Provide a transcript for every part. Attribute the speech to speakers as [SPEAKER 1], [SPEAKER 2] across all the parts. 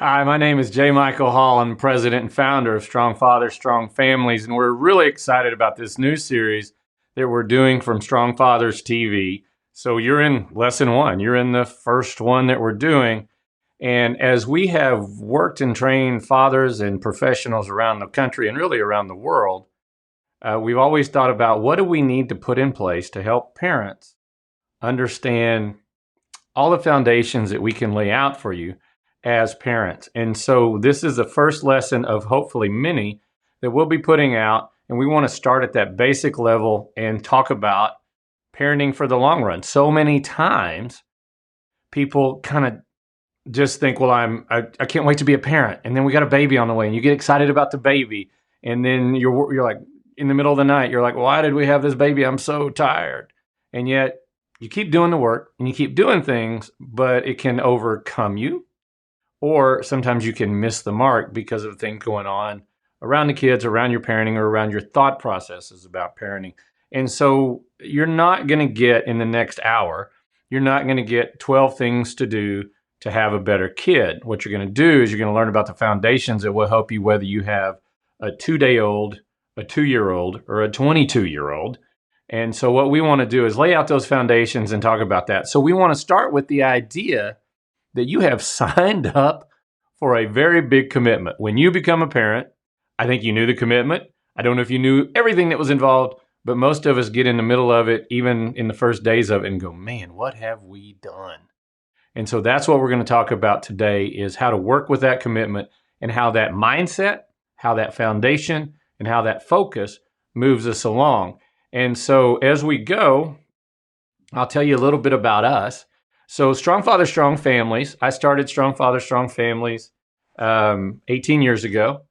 [SPEAKER 1] Hi, my name is J. Michael Hall. I'm president and founder of Strong Fathers, Strong Families, and we're really excited about this new series that we're doing from Strong Fathers TV. So you're in lesson one. You're in the first one that we're doing. And as we have worked and trained fathers and professionals around the country and really around the world, we've always thought about what do we need to put in place to help parents understand all the foundations that we can lay out for you as parents. And so this is the first lesson of hopefully many that we'll be putting out. And we want to start at that basic level and talk about parenting for the long run. So many times people kind of just think, well, I can't wait to be a parent. And then we got a baby on the way and you get excited about the baby. And then you're like in the middle of the night, you're like, why did we have this baby? I'm so tired. And yet you keep doing the work and you keep doing things, but it can overcome you. Or sometimes you can miss the mark because of things going on around the kids, around your parenting, or around your thought processes about parenting. And so you're not going to get in the next hour, you're not going to get 12 things to do to have a better kid. What you're going to do is you're going to learn about the foundations that will help you whether you have a 2-day-old, a 2-year-old, or a 22-year-old. And so what we want to do is lay out those foundations and talk about that. So we want to start with the idea that you have signed up for a very big commitment. When you become a parent, I think you knew the commitment. I don't know if you knew everything that was involved, but most of us get in the middle of it, even in the first days of it, and go, man, what have we done? And so that's what we're going to talk about today is how to work with that commitment and how that mindset, how that foundation, and how that focus moves us along. And so as we go, I'll tell you a little bit about us. So Strong Fathers, Strong Families. I started Strong Fathers, Strong Families 18 years ago,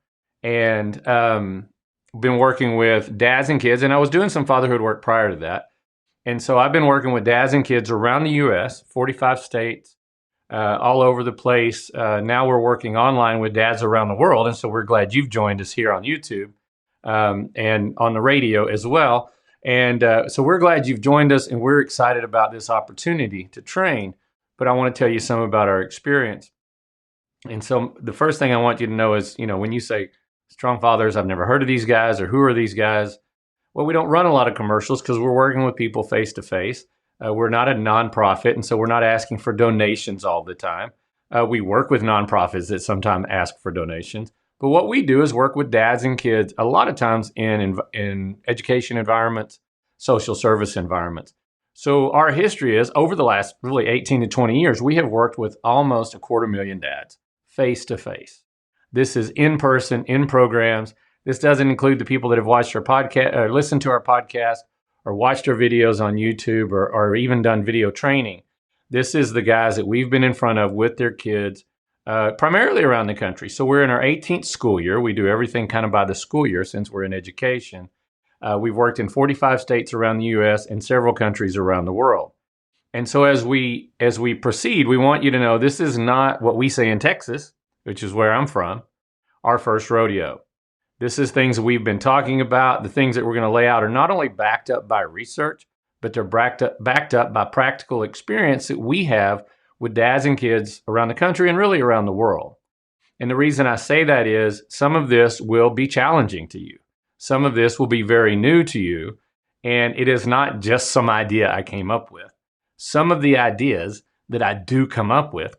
[SPEAKER 1] and been working with dads and kids, and I was doing some fatherhood work prior to that. And so I've been working with dads and kids around the U.S., 45 states, all over the place. Now we're working online with dads around the world, and so we're glad you've joined us here on YouTube and on the radio as well. And so we're glad you've joined us, and we're excited about this opportunity to train. But I want to tell you some about our experience. And so the first thing I want you to know is, when you say Strong Fathers, I've never heard of these guys, or who are these guys? Well, we don't run a lot of commercials because we're working with people face to face. We're not a nonprofit, and so we're not asking for donations all the time. We work with nonprofits that sometimes ask for donations. But what we do is work with dads and kids a lot of times in education environments, social service environments. So our history is over the last really 18 to 20 years, we have worked with almost 250,000 dads face to face. This is in person, in programs. This doesn't include the people that have watched our podcast or listened to our podcast or watched our videos on YouTube or even done video training. This is the guys that we've been in front of with their kids primarily around the country. So we're in our 18th school year. We do everything kind of by the school year since we're in education. We've worked in 45 states around the U.S. and several countries around the world. And so as we proceed, we want you to know this is not what we say in Texas, which is where I'm from, our first rodeo. This is things that we've been talking about. The things that we're going to lay out are not only backed up by research, but they're backed up by practical experience that we have with dads and kids around the country and really around the world. And the reason I say that is some of this will be challenging to you. Some of this will be very new to you. And it is not just some idea I came up with. Some of the ideas that I do come up with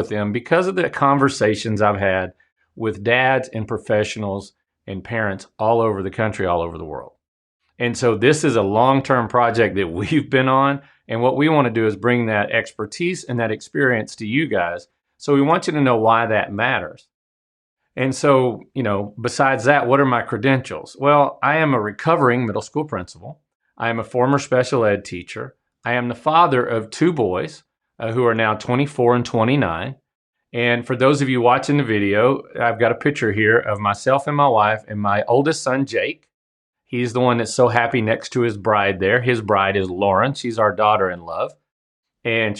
[SPEAKER 1] them because of the conversations I've had with dads and professionals and parents all over the country, all over the world. And so this is a long-term project that we've been on. And what we want to do is bring that expertise and that experience to you guys. So we want you to know why that matters. And so, besides that, what are my credentials? Well, I am a recovering middle school principal. I am a former special ed teacher. I am the father of 2 boys who are now 24 and 29. And for those of you watching the video, I've got a picture here of myself and my wife and my oldest son, Jake. He's the one that's so happy next to his bride there. His bride is Lauren. She's our daughter-in-law. And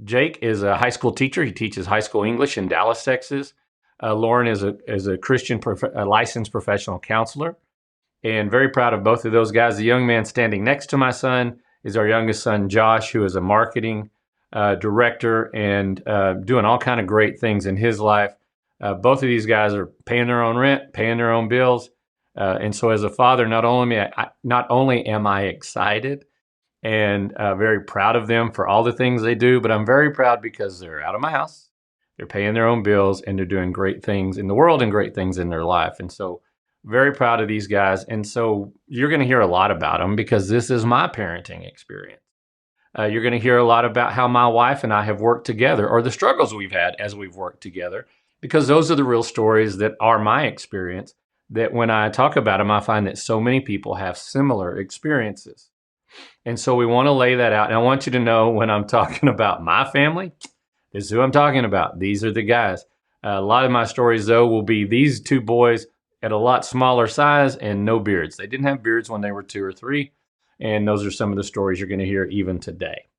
[SPEAKER 1] Jake is a high school teacher. He teaches high school English in Dallas, Texas. Lauren is a Christian licensed professional counselor. And very proud of both of those guys. The young man standing next to my son is our youngest son, Josh, who is a marketing director and doing all kind of great things in his life. Both of these guys are paying their own rent, paying their own bills. And so as a father, not only am I excited and very proud of them for all the things they do, but I'm very proud because they're out of my house, they're paying their own bills, and they're doing great things in the world and great things in their life. And so very proud of these guys. And so you're going to hear a lot about them because this is my parenting experience. You're going to hear a lot about how my wife and I have worked together, or the struggles we've had as we've worked together, because those are the real stories that are my experience, that when I talk about them, I find that so many people have similar experiences. And so we want to lay that out. And I want you to know when I'm talking about my family, this is who I'm talking about. These are the guys. A lot of my stories, though, will be these two boys at a lot smaller size and no beards. They didn't have beards when they were 2 or 3. And those are some of the stories you're going to hear even today.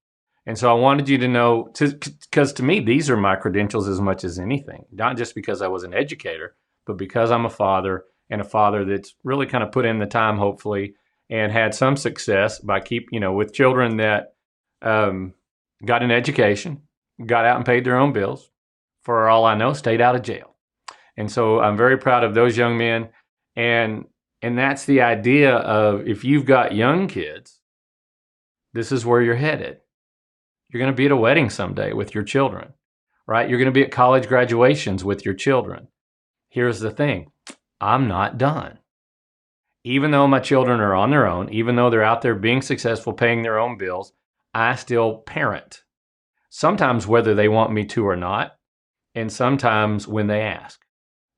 [SPEAKER 1] And so I wanted you to know, because to me, these are my credentials as much as anything, not just because I was an educator, but because I'm a father, and a father that's really kind of put in the time, hopefully, and had some success by with children that got an education, got out and paid their own bills, for all I know, stayed out of jail. And so I'm very proud of those young men. And that's the idea of, if you've got young kids, this is where you're headed. You're going to be at a wedding someday with your children, right? You're going to be at college graduations with your children. Here's the thing. I'm not done. Even though my children are on their own, even though they're out there being successful, paying their own bills, I still parent. Sometimes whether they want me to or not, and sometimes when they ask.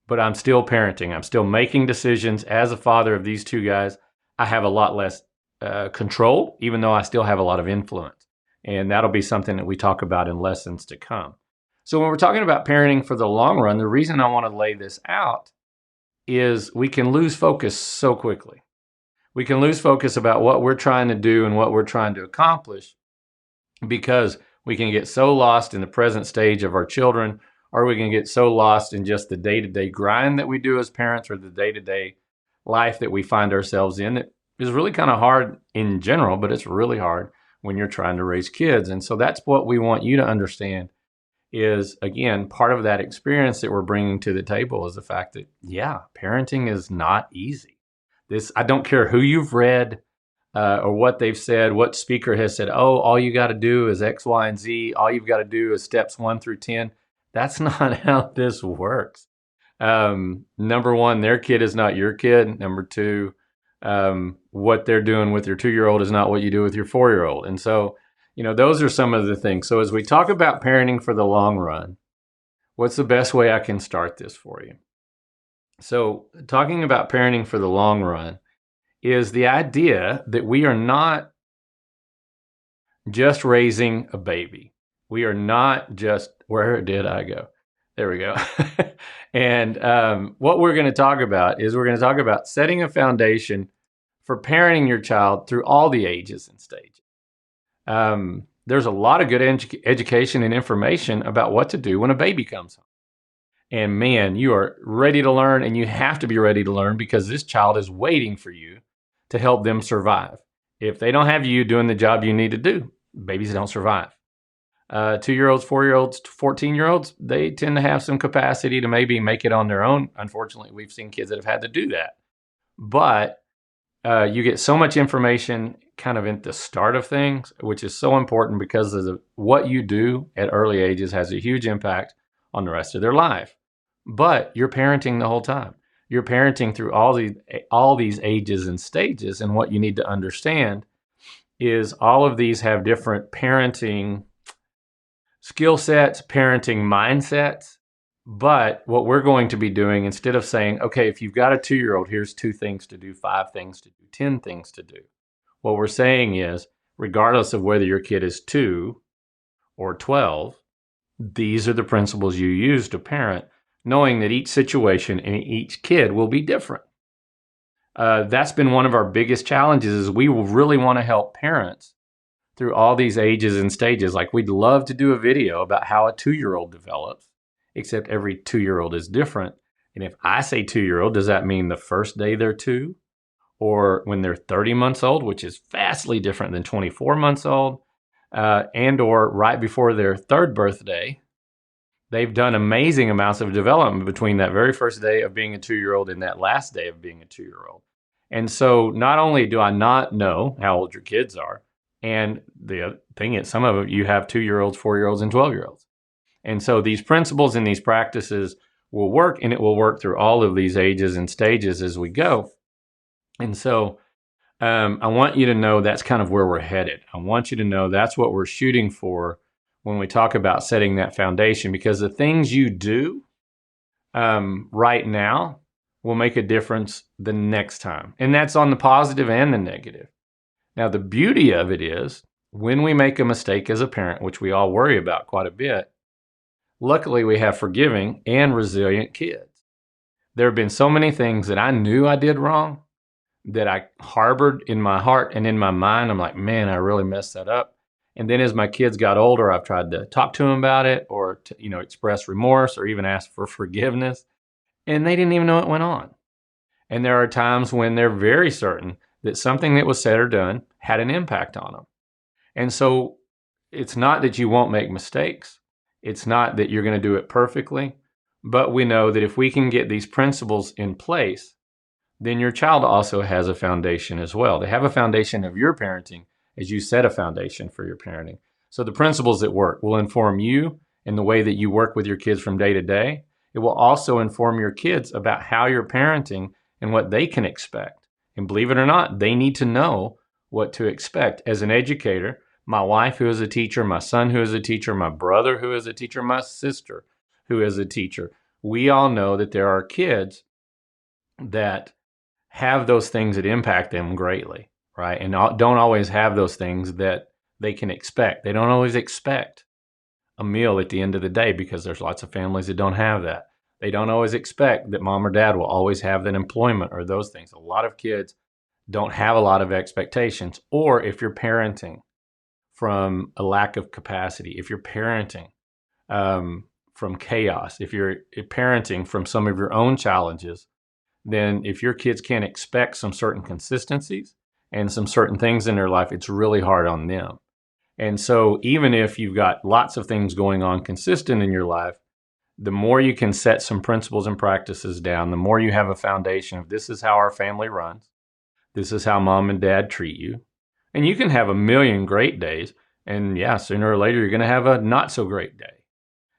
[SPEAKER 1] But I'm still parenting. I'm still making decisions. As a father of these two guys, I have a lot less control, even though I still have a lot of influence. And that'll be something that we talk about in lessons to come. So when we're talking about parenting for the long run, the reason I want to lay this out is we can lose focus so quickly. We can lose focus about what we're trying to do and what we're trying to accomplish, because we can get so lost in the present stage of our children, or we can get so lost in just the day-to-day grind that we do as parents, or the day-to-day life that we find ourselves in, that is really kind of hard in general, but it's really hard when you're trying to raise kids. And so that's what we want you to understand is, again, part of that experience that we're bringing to the table is the fact that, yeah, parenting is not easy. I don't care who you've read or what they've said, what speaker has said, oh, all you got to do is X, Y, and Z. All you've got to do is steps 1 through 10. That's not how this works. Number one, their kid is not your kid. Number two, what they're doing with your 2-year-old is not what you do with your 4-year-old. And so, those are some of the things. So as we talk about parenting for the long run, what's the best way I can start this for you? So talking about parenting for the long run is the idea that we are not just raising a baby. We are not just, where did I go? There we go. And what we're going to talk about is we're going to talk about setting a foundation for parenting your child through all the ages and stages. There's a lot of good education and information about what to do when a baby comes home. And man, you are ready to learn, and you have to be ready to learn because this child is waiting for you to help them survive. If they don't have you doing the job you need to do, babies don't survive. 2-year-olds, 4-year-olds, 14-year-olds, they tend to have some capacity to maybe make it on their own. Unfortunately, we've seen kids that have had to do that. But you get so much information kind of at the start of things, which is so important because of what you do at early ages has a huge impact on the rest of their life. But you're parenting the whole time. You're parenting through all these ages and stages. And what you need to understand is all of these have different parenting skill sets, parenting mindsets. But what we're going to be doing, instead of saying, okay, if you've got a 2-year-old, here's 2 things to do, 5 things to do, 10 things to do. What we're saying is, regardless of whether your kid is 2 or 12, these are the principles you use to parent, knowing that each situation and each kid will be different. That's been one of our biggest challenges, is we will really want to help parents through all these ages and stages. Like, we'd love to do a video about how a 2-year-old develops, except every 2-year-old is different. And if I say 2-year-old, does that mean the first day they're 2? Or when they're 30 months old, which is vastly different than 24 months old? and or right before their third birthday, they've done amazing amounts of development between that very first day of being a 2-year-old and that last day of being a 2-year-old. And so not only do I not know how old your kids are, and the other thing is some of you have 2-year-olds, 4-year-olds, and 12-year-olds. And so these principles and these practices will work, and it will work through all of these ages and stages as we go. And so I want you to know that's kind of where we're headed. I want you to know that's what we're shooting for when we talk about setting that foundation, because the things you do right now will make a difference the next time. And that's on the positive and the negative. Now, the beauty of it is when we make a mistake as a parent, which we all worry about quite a bit, luckily we have forgiving and resilient kids. There have been so many things that I knew I did wrong that I harbored in my heart and in my mind. I'm like, man, I really messed that up. And then as my kids got older, I've tried to talk to them about it, or to, express remorse, or even ask for forgiveness. And they didn't even know it went on. And there are times when they're very certain that something that was said or done had an impact on them. And so it's not that you won't make mistakes. It's not that you're going to do it perfectly. But we know that if we can get these principles in place, then your child also has a foundation as well. They have a foundation of your parenting as you set a foundation for your parenting. So the principles that work will inform you in the way that you work with your kids from day to day. It will also inform your kids about how you're parenting and what they can expect. And believe it or not, they need to know what to expect. As an educator, my wife who is a teacher, my son who is a teacher, my brother who is a teacher, my sister who is a teacher, we all know that there are kids that have those things that impact them greatly, right? And don't always have those things that they can expect. They don't always expect a meal at the end of the day, because there's lots of families that don't have that. They don't always expect that mom or dad will always have that employment or those things. A lot of kids don't have a lot of expectations. Or if you're parenting from a lack of capacity, if you're parenting from chaos, if you're parenting from some of your own challenges, then if your kids can't expect some certain consistencies and some certain things in their life, it's really hard on them. And so even if you've got lots of things going on consistent in your life, the more you can set some principles and practices down, the more you have a foundation of this is how our family runs. This is how mom and dad treat you. And you can have a million great days. And yeah, sooner or later, you're going to have a not so great day.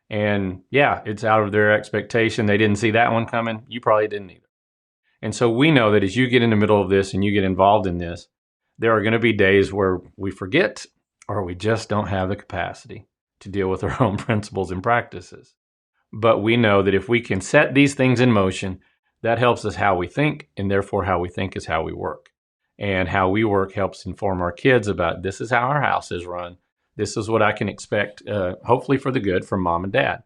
[SPEAKER 1] And yeah, it's out of their expectation. They didn't see that one coming. You probably didn't either. And so we know that as you get in the middle of this and you get involved in this, there are going to be days where we forget, or we just don't have the capacity to deal with our own principles and practices. But we know that if we can set these things in motion, that helps us how we think, and therefore how we think is how we work. And how we work helps inform our kids about this is how our house is run. This is what I can expect, hopefully for the good, from mom and dad.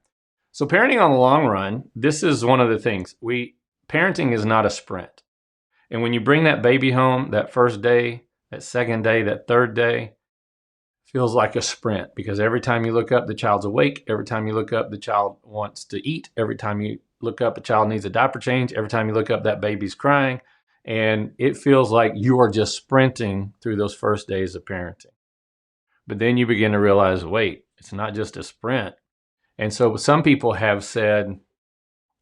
[SPEAKER 1] So parenting on the long run, this is one of the things. Parenting is not a sprint. And when you bring that baby home, that first day, that second day, that third day, feels like a sprint, because every time you look up, the child's awake. Every time you look up, the child wants to eat. Every time you look up, the child needs a diaper change. Every time you look up, that baby's crying. And it feels like you are just sprinting through those first days of parenting. But then you begin to realize, wait, it's not just a sprint. And so some people have said,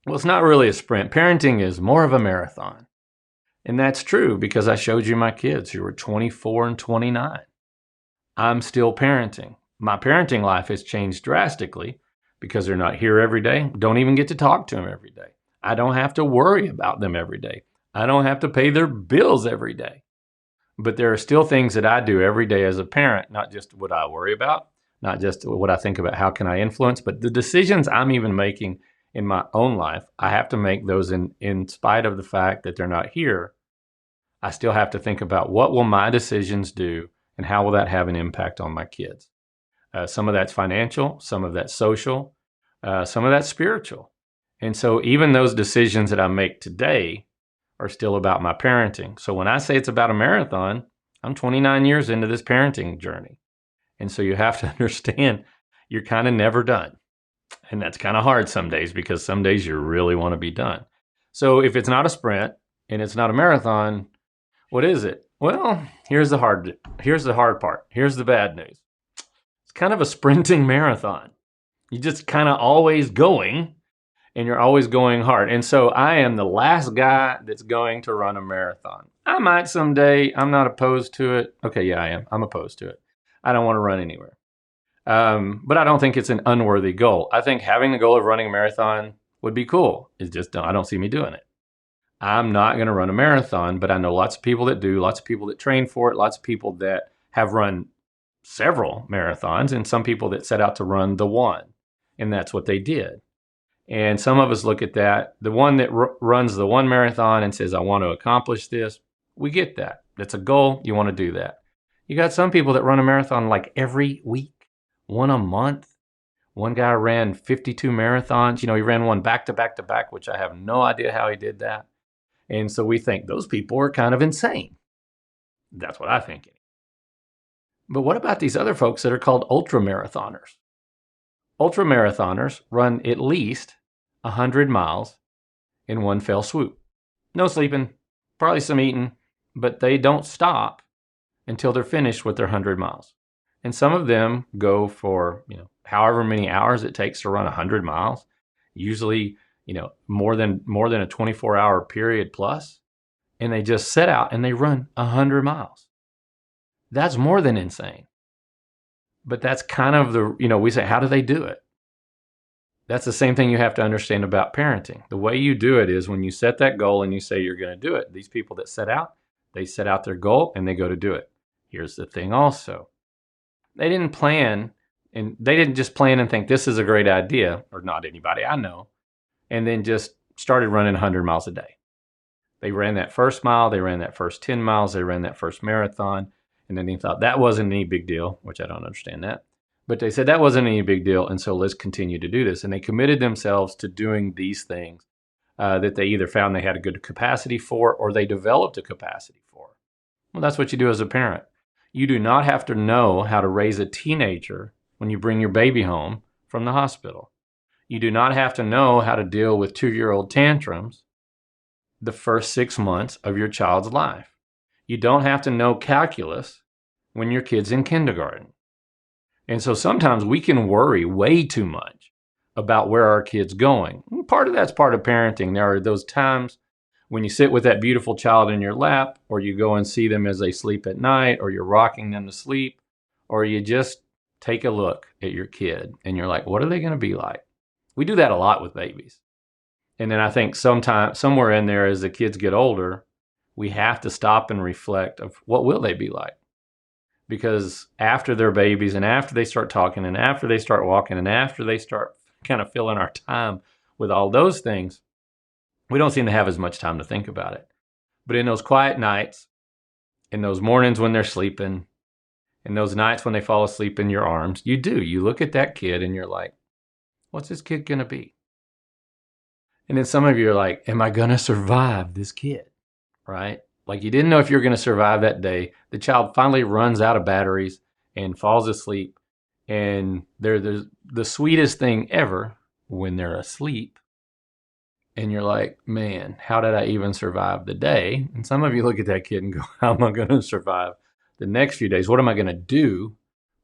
[SPEAKER 1] well, it's not really a sprint. Parenting is more of a marathon. And that's true, because I showed you my kids who were 24 and 29. I'm still parenting. My parenting life has changed drastically because they're not here every day. Don't even get to talk to them every day. I don't have to worry about them every day. I don't have to pay their bills every day. But there are still things that I do every day as a parent, not just what I worry about, not just what I think about how can I influence, but the decisions I'm even making in my own life, I have to make those in spite of the fact that they're not here. I still have to think about what will my decisions do and how will that have an impact on my kids. Some of that's financial, some of that's social, some of that's spiritual. And so even those decisions that I make today are still about my parenting. So when I say it's about a marathon, I'm 29 years into this parenting journey. And so you have to understand you're kind of never done. And that's kind of hard some days, because some days you really want to be done. So if it's not a sprint and it's not a marathon, what is it? Well, here's the hard part. Here's the bad news. It's kind of a sprinting marathon. You're just kind of always going, and you're always going hard. And so I am the last guy that's going to run a marathon. I might someday. I'm not opposed to it. Okay, yeah, I am. I'm opposed to it. I don't want to run anywhere. But I don't think it's an unworthy goal. I think having the goal of running a marathon would be cool. It's just I don't see me doing it. I'm not going to run a marathon, but I know lots of people that do, lots of people that train for it, lots of people that have run several marathons, and some people that set out to run the one, and that's what they did. And some of us look at that, the one that runs the one marathon and says, I want to accomplish this. We get that. That's a goal. You want to do that. You got some people that run a marathon like every week, one a month. One guy ran 52 marathons. He ran one back to back to back, which I have no idea how he did that. And so we think those people are kind of insane. That's what I think. But what about these other folks that are called ultra marathoners? Ultra marathoners run at least 100 miles in one fell swoop. No sleeping, probably some eating, but they don't stop until they're finished with their 100 miles. And some of them go for, however many hours it takes to run 100 miles, usually, more than a 24-hour period plus, and they just set out and they run 100 miles. That's more than insane. But that's kind of we say, how do they do it? That's the same thing you have to understand about parenting. The way you do it is when you set that goal and you say you're going to do it. These people that they set out their goal and they go to do it. Here's the thing also. They didn't plan, and they didn't just plan and think this is a great idea, or not anybody I know, and then just started running 100 miles a day. They ran that first mile, they ran that first 10 miles, they ran that first marathon, and then they thought that wasn't any big deal, which I don't understand that. But they said that wasn't any big deal, and so let's continue to do this. And they committed themselves to doing these things that they either found they had a good capacity for or they developed a capacity for. Well, that's what you do as a parent. You do not have to know how to raise a teenager when you bring your baby home from the hospital. You do not have to know how to deal with 2-year-old tantrums the first 6 months of your child's life. You don't have to know calculus when your kid's in kindergarten. And so sometimes we can worry way too much about where our kid's going. And part of that's part of parenting. There are those times when you sit with that beautiful child in your lap, or you go and see them as they sleep at night, or you're rocking them to sleep, or you just take a look at your kid and you're like, what are they going to be like? We do that a lot with babies. And then I think somewhere in there, as the kids get older, we have to stop and reflect of what will they be like? Because after they're babies and after they start talking and after they start walking and after they start kind of filling our time with all those things, we don't seem to have as much time to think about it. But in those quiet nights, in those mornings when they're sleeping, in those nights when they fall asleep in your arms, you look at that kid and you're like, what's this kid going to be? And then some of you are like, am I going to survive this kid? Right? Like you didn't know if you were going to survive that day. The child finally runs out of batteries and falls asleep. And they're the sweetest thing ever when they're asleep. And you're like, man, how did I even survive the day? And some of you look at that kid and go, how am I going to survive the next few days? What am I going to do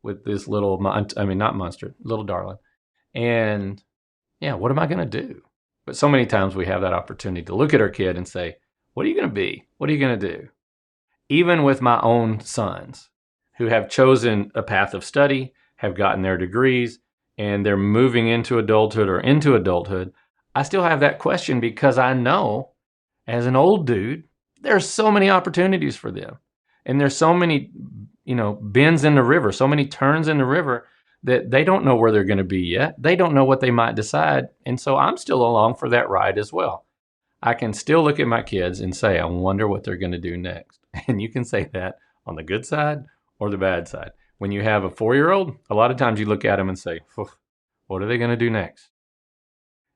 [SPEAKER 1] with this little, not monster, little darling? And yeah, what am I going to do? But so many times we have that opportunity to look at our kid and say, what are you going to be? What are you going to do? Even with my own sons who have chosen a path of study, have gotten their degrees, and they're moving into adulthood, I still have that question because I know as an old dude, there's so many opportunities for them. And there's so many, bends in the river, so many turns in the river that they don't know where they're going to be yet. They don't know what they might decide. And so I'm still along for that ride as well. I can still look at my kids and say, I wonder what they're going to do next. And you can say that on the good side or the bad side. When you have a 4-year-old, a lot of times you look at them and say, what are they going to do next?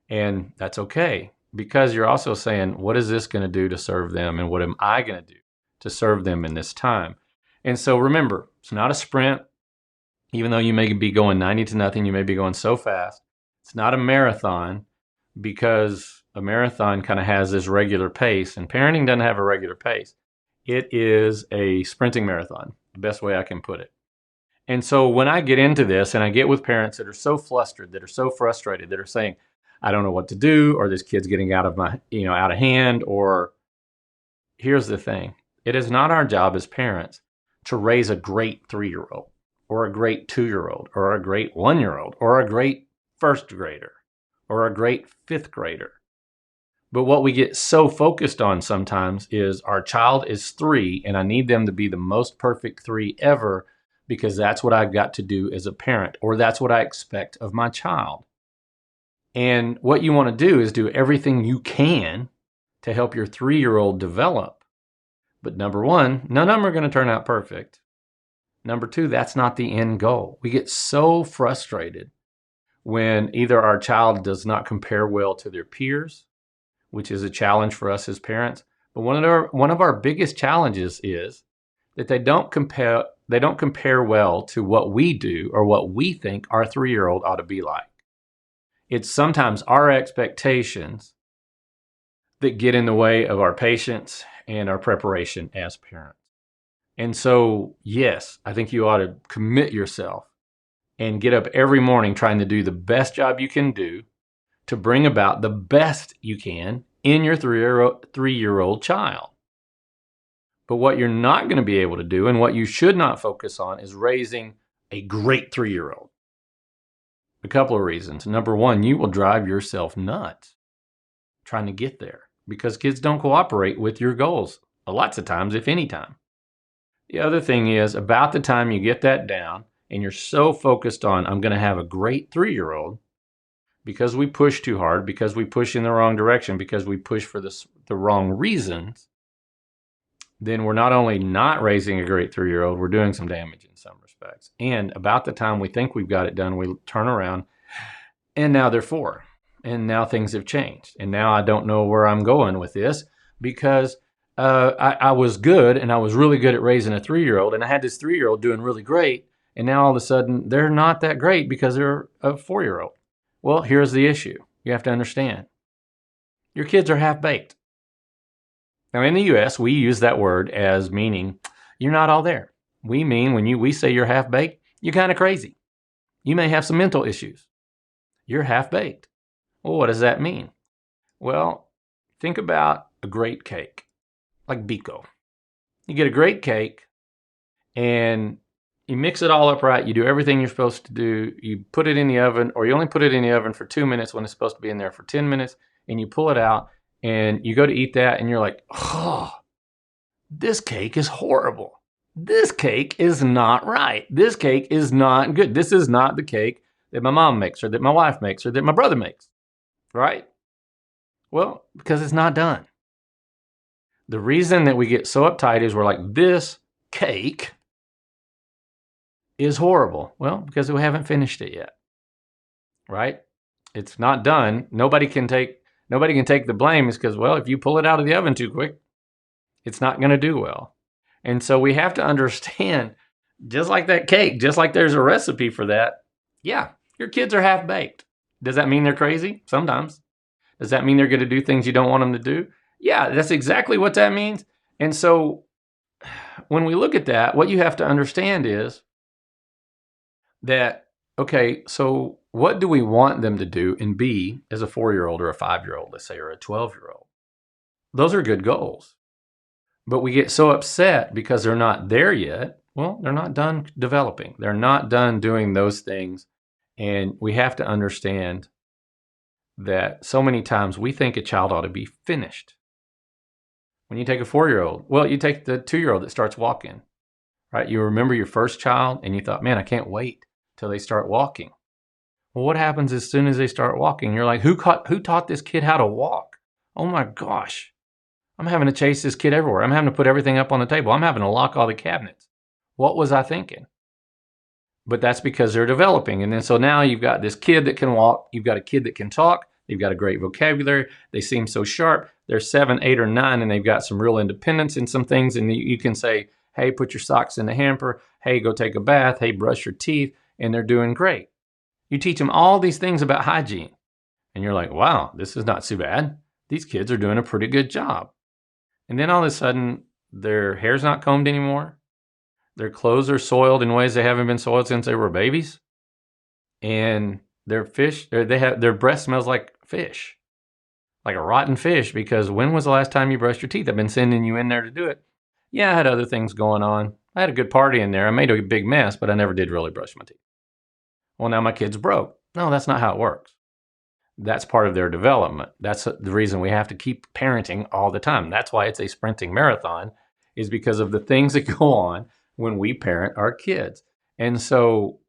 [SPEAKER 1] And that's okay, because you're also saying, what is this going to do to serve them? And what am I going to do to serve them in this time? And so remember, it's not a sprint. Even though you may be going 90-0, you may be going so fast. It's not a marathon, because a marathon kind of has this regular pace, and parenting doesn't have a regular pace. It is a sprinting marathon, the best way I can put it. And so when I get into this and I get with parents that are so flustered, that are so frustrated, that are saying, I don't know what to do, or this kid's getting out of hand, or here's the thing. It is not our job as parents to raise a great 3-year-old or a great 2-year-old or a great 1-year-old or a great first grader or a great 5th grader. But what we get so focused on sometimes is our child is 3 and I need them to be the most perfect 3 ever because that's what I've got to do as a parent, or that's what I expect of my child. And what you want to do is do everything you can to help your 3-year-old develop. But number one, none of them are going to turn out perfect. Number two, that's not the end goal. We get so frustrated when either our child does not compare well to their peers, which is a challenge for us as parents. But one of our biggest challenges is that they don't compare well to what we do or what we think our 3-year-old ought to be like. It's sometimes our expectations that get in the way of our patience and our preparation as parents. And so, yes, I think you ought to commit yourself and get up every morning trying to do the best job you can do to bring about the best you can in your 3-year-old child. But what you're not going to be able to do, and what you should not focus on, is raising a great 3-year-old. A couple of reasons. Number one, you will drive yourself nuts trying to get there because kids don't cooperate with your goals lots of times, if any time. The other thing is, about the time you get that down and you're so focused on, I'm going to have a great 3-year-old, because we push too hard, because we push in the wrong direction, because we push for the wrong reasons, then we're not only not raising a great 3-year-old, we're doing some damage in some respects. And about the time we think we've got it done, we turn around and now they're 4. And now things have changed. And now I don't know where I'm going with this because I was good and I was really good at raising a 3-year-old. And I had this 3-year-old doing really great. And now all of a sudden they're not that great because they're a 4-year-old. Well, here's the issue. You have to understand. Your kids are half-baked. Now, in the U.S., we use that word as meaning you're not all there. We mean when we say you're half-baked, you're kind of crazy. You may have some mental issues. You're half-baked. Well, what does that mean? Well, think about a great cake, like Bico. You get a great cake, and you mix it all up right. You do everything you're supposed to do. You put it in the oven, or you only put it in the oven for 2 minutes when it's supposed to be in there for 10 minutes, and you pull it out, and you go to eat that, and you're like, oh, this cake is horrible. This cake is not right. This cake is not good. This is not the cake that my mom makes, or that my wife makes, or that my brother makes, right? Well, because it's not done. The reason that we get so uptight is we're like, this cake is horrible. Well, because we haven't finished it yet, right? It's not done. Nobody can take the blame. Is because, well, if you pull it out of the oven too quick, it's not going to do well. And so we have to understand, just like that cake, just like there's a recipe for that. Yeah, your kids are half-baked. Does that mean they're crazy? Sometimes. Does that mean they're going to do things you don't want them to do? Yeah, that's exactly what that means. And so when we look at that, what you have to understand is that, okay, so what do we want them to do and be as a 4-year-old or a 5-year-old, let's say, or a 12-year-old? Those are good goals. But we get so upset because they're not there yet. Well, they're not done developing. They're not done doing those things. And we have to understand that so many times we think a child ought to be finished. When you take a 4-year-old, well, you take the 2-year-old that starts walking, right? You remember your first child and you thought, man, I can't wait till they start walking. Well, what happens as soon as they start walking? You're like, who taught this kid how to walk? Oh my gosh. I'm having to chase this kid everywhere. I'm having to put everything up on the table. I'm having to lock all the cabinets. What was I thinking? But that's because they're developing. And then so now you've got this kid that can walk. You've got a kid that can talk. They've got a great vocabulary. They seem so sharp. They're 7, 8, or 9, and they've got some real independence in some things. And you can say, hey, put your socks in the hamper. Hey, go take a bath. Hey, brush your teeth. And they're doing great. You teach them all these things about hygiene. And you're like, wow, this is not too bad. These kids are doing a pretty good job. And then all of a sudden, their hair's not combed anymore. Their clothes are soiled in ways they haven't been soiled since they were babies. And their their breath smells like fish, like a rotten fish, because when was the last time you brushed your teeth? I've been sending you in there to do it. Yeah, I had other things going on. I had a good party in there. I made a big mess, but I never did really brush my teeth. Well, now my kid's broke. No, that's not how it works. That's part of their development. That's the reason we have to keep parenting all the time. That's why it's a sprinting marathon, is because of the things that go on when we parent our kids. And so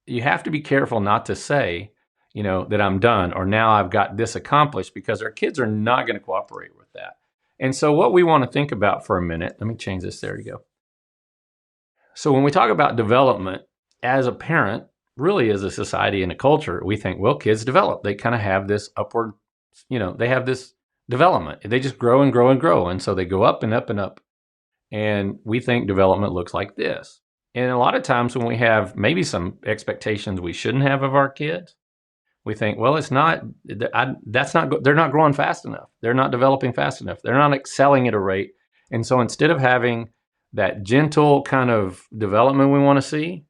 [SPEAKER 1] you have to be careful not to say, that I'm done or now I've got this accomplished, because our kids are not going to cooperate with that. And so what we want to think about for a minute, let me change this. There you go. So when we talk about development as a parent, really as a society and a culture, we think, well, kids develop. They kind of have this upward, they have this development. They just grow and grow and grow. And so they go up and up and up. And we think development looks like this. And a lot of times when we have maybe some expectations we shouldn't have of our kids, we think, well, it's not, they're not growing fast enough. They're not developing fast enough. They're not excelling at a rate. And so instead of having that gentle kind of development we want to see,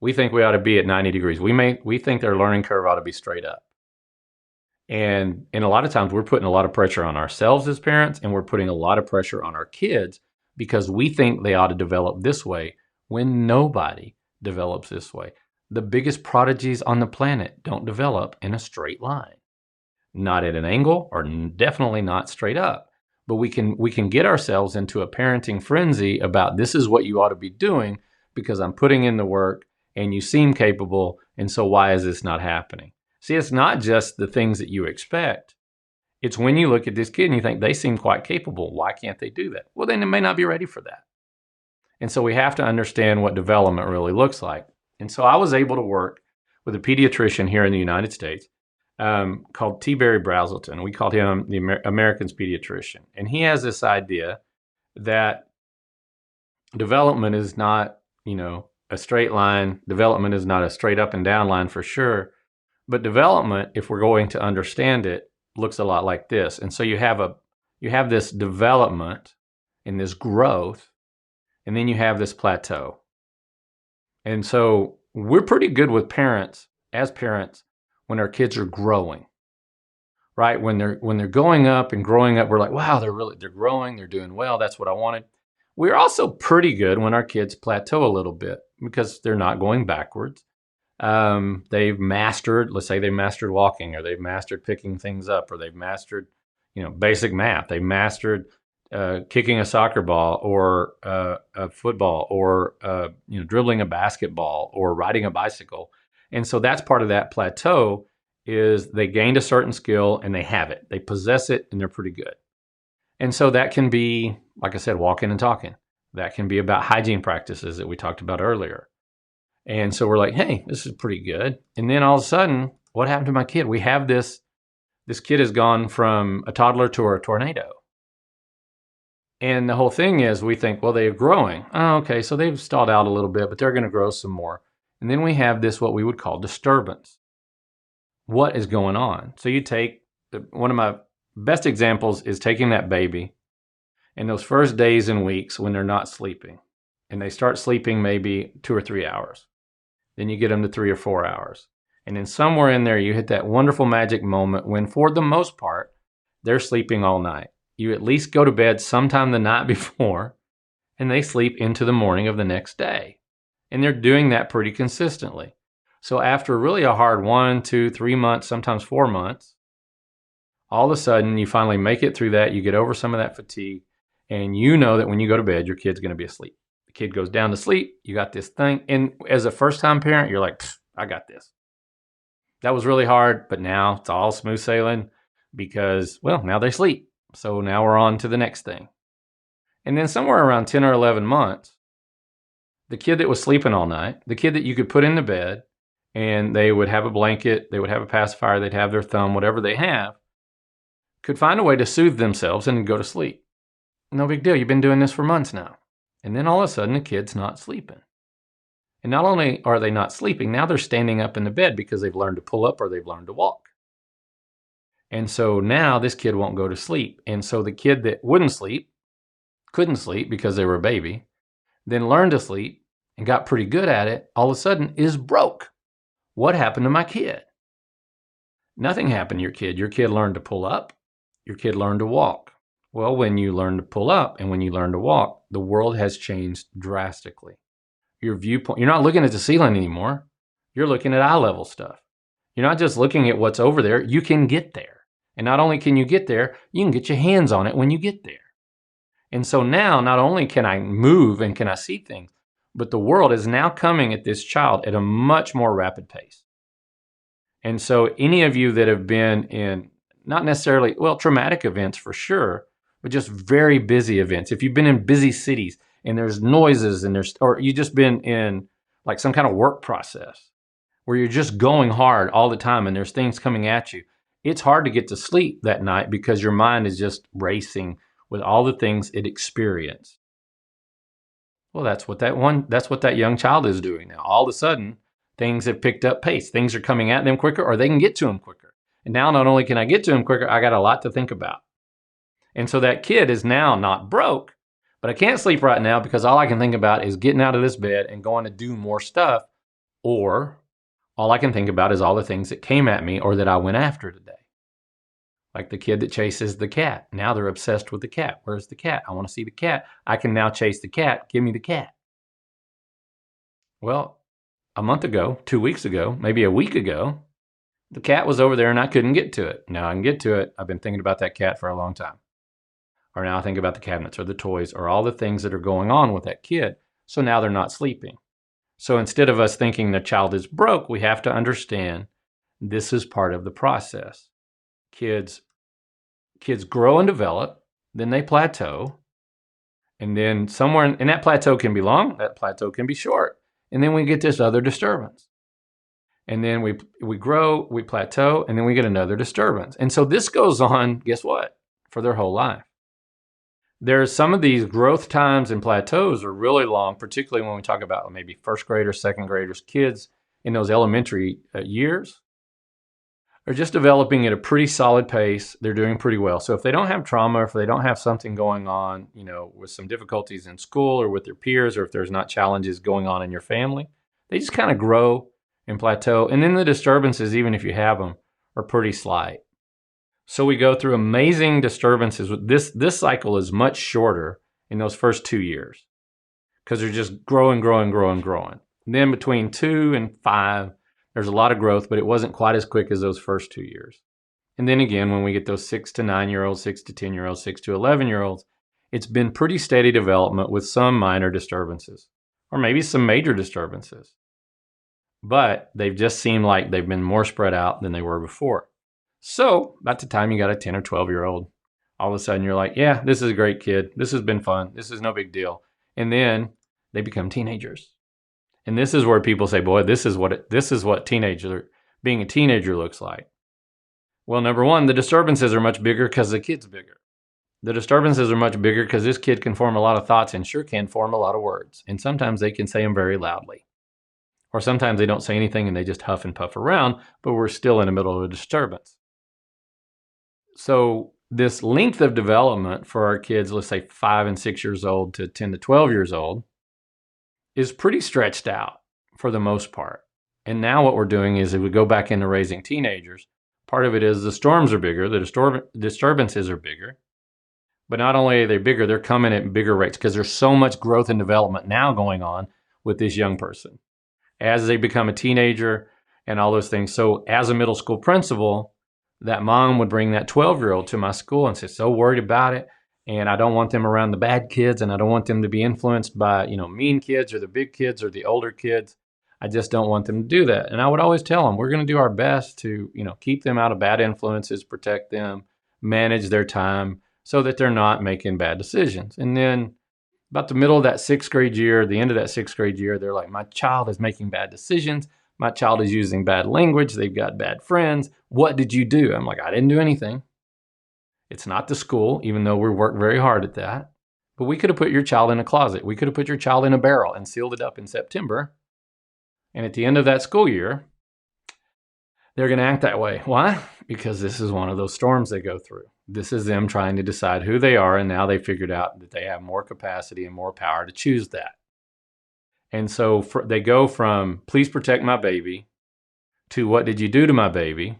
[SPEAKER 1] we think we ought to be at 90 degrees. We think their learning curve ought to be straight up. And a lot of times we're putting a lot of pressure on ourselves as parents, and we're putting a lot of pressure on our kids because we think they ought to develop this way when nobody develops this way. The biggest prodigies on the planet don't develop in a straight line, not at an angle, or definitely not straight up. But we can get ourselves into a parenting frenzy about this is what you ought to be doing because I'm putting in the work and you seem capable, and so why is this not happening? See, it's not just the things that you expect. It's when you look at this kid and you think they seem quite capable. Why can't they do that? Well, then they may not be ready for that. And so we have to understand what development really looks like. And so I was able to work with a pediatrician here in the United States called T. Barry Brazelton. We called him the American's pediatrician. And he has this idea that development is not, a straight line. Development is not a straight up and down line for sure. But development, if we're going to understand it, looks a lot like this. And so you have this development and this growth, and then you have this plateau. And so we're pretty good with parents, when our kids are growing, right? When they're going up and growing up, we're like, wow, they're growing, they're doing well. That's what I wanted. We're also pretty good when our kids plateau a little bit because they're not going backwards. They've mastered, let's say they mastered walking, or they've mastered picking things up, or they've mastered, basic math. They've mastered kicking a soccer ball, or a football, or dribbling a basketball, or riding a bicycle. And so that's part of that plateau, is they gained a certain skill and they have it. They possess it and they're pretty good. And so that can be, like I said, walking and talking. That can be about hygiene practices that we talked about earlier. And so we're like, hey, this is pretty good. And then all of a sudden, what happened to my kid? We have this kid has gone from a toddler to a tornado. And the whole thing is, we think, well, they are growing. Oh, okay, so they've stalled out a little bit, but they're going to grow some more. And then we have this, what we would call disturbance. What is going on? So you take, one of my best examples is taking that baby in those first days and weeks when they're not sleeping. And they start sleeping maybe 2 or 3 hours. Then you get them to 3 or 4 hours. And then somewhere in there, you hit that wonderful magic moment when, for the most part, they're sleeping all night. You at least go to bed sometime the night before, and they sleep into the morning of the next day. And they're doing that pretty consistently. So after really a hard 1, 2, 3 months, sometimes 4 months, all of a sudden you finally make it through that. You get over some of that fatigue, and you know that when you go to bed, your kid's going to be asleep. The kid goes down to sleep. You got this thing. And as a first-time parent, you're like, I got this. That was really hard, but now it's all smooth sailing because, well, now they sleep. So now we're on to the next thing. And then somewhere around 10 or 11 months, the kid that was sleeping all night, the kid that you could put in the bed, and they would have a blanket, they would have a pacifier, they'd have their thumb, whatever they have, could find a way to soothe themselves and go to sleep. No big deal. You've been doing this for months now. And then all of a sudden, the kid's not sleeping. And not only are they not sleeping, now they're standing up in the bed because they've learned to pull up or they've learned to walk. And so now this kid won't go to sleep. And so the kid that wouldn't sleep, couldn't sleep because they were a baby, then learned to sleep and got pretty good at it, all of a sudden is broke. What happened to my kid? Nothing happened to your kid. Your kid learned to pull up. Your kid learned to walk. Well, when you learn to pull up and when you learn to walk, the world has changed drastically. Your viewpoint, you're not looking at the ceiling anymore. You're looking at eye level stuff. You're not just looking at what's over there. You can get there. And not only can you get there, you can get your hands on it when you get there. And so now, not only can I move and can I see things, but the world is now coming at this child at a much more rapid pace. And so any of you that have been in, not necessarily, well, traumatic events for sure, but just very busy events. If you've been in busy cities and there's noises and or you just been in like some kind of work process where you're just going hard all the time and there's things coming at you, it's hard to get to sleep that night because your mind is just racing with all the things it experienced. Well, that's what that young child is doing now. All of a sudden, things have picked up pace. Things are coming at them quicker, or they can get to them quicker. And now not only can I get to them quicker, I got a lot to think about. And so that kid is now not broke, but I can't sleep right now because all I can think about is getting out of this bed and going to do more stuff. Or all I can think about is all the things that came at me or that I went after today. Like the kid that chases the cat. Now they're obsessed with the cat. Where's the cat? I want to see the cat. I can now chase the cat. Give me the cat. Well, a month ago, 2 weeks ago, maybe a week ago, the cat was over there and I couldn't get to it. Now I can get to it. I've been thinking about that cat for a long time. Or now I think about the cabinets or the toys or all the things that are going on with that kid. So now they're not sleeping. So instead of us thinking the child is broke, we have to understand this is part of the process. Kids grow and develop, then they plateau, and then somewhere, and that plateau can be long, that plateau can be short, and then we get this other disturbance. And then we grow, we plateau, and then we get another disturbance. And so this goes on, guess what? For their whole life. There's some of these growth times and plateaus are really long, particularly when we talk about maybe first graders, second graders, kids in those elementary years. Are just developing at a pretty solid pace. They're doing pretty well. So if they don't have trauma, if they don't have something going on, with some difficulties in school or with their peers, or if there's not challenges going on in your family, they just kind of grow and plateau. And then the disturbances, even if you have them, are pretty slight. So we go through amazing disturbances. This cycle is much shorter in those first 2 years because they're just growing. And then between 2 and 5, there's a lot of growth, but it wasn't quite as quick as those first 2 years. And then again, when we get those 6 to 9-year-olds, 6 to 10-year-olds, 6 to 11-year-olds, it's been pretty steady development with some minor disturbances, or maybe some major disturbances. But they've just seemed like they've been more spread out than they were before. So about the time you got a 10 or 12-year-old, all of a sudden you're like, yeah, this is a great kid. This has been fun. This is no big deal. And then they become teenagers. And this is where people say, boy, this is what being a teenager looks like. Well, number one, the disturbances are much bigger because the kid's bigger. The disturbances are much bigger because this kid can form a lot of thoughts and sure can form a lot of words. And sometimes they can say them very loudly. Or sometimes they don't say anything and they just huff and puff around, but we're still in the middle of a disturbance. So this length of development for our kids, let's say 5 and 6 years old to 10 to 12 years old, is pretty stretched out for the most part. And now what we're doing is if we go back into raising teenagers, part of it is the storms are bigger, the disturbances are bigger. But not only are they bigger, they're coming at bigger rates because there's so much growth and development now going on with this young person as they become a teenager and all those things. So as a middle school principal, that mom would bring that 12-year-old to my school and say, so worried about it. And I don't want them around the bad kids, and I don't want them to be influenced by, mean kids or the big kids or the older kids. I just don't want them to do that. And I would always tell them, we're going to do our best to, keep them out of bad influences, protect them, manage their time so that they're not making bad decisions. And then about the middle of that 6th grade year, the end of that 6th grade year, they're like, my child is making bad decisions. My child is using bad language. They've got bad friends. What did you do? I'm like, I didn't do anything. It's not the school, even though we worked very hard at that. But we could have put your child in a closet. We could have put your child in a barrel and sealed it up in September. And at the end of that school year, they're going to act that way. Why? Because this is one of those storms they go through. This is them trying to decide who they are, and now they figured out that they have more capacity and more power to choose that. And so they go from, please protect my baby, to what did you do to my baby?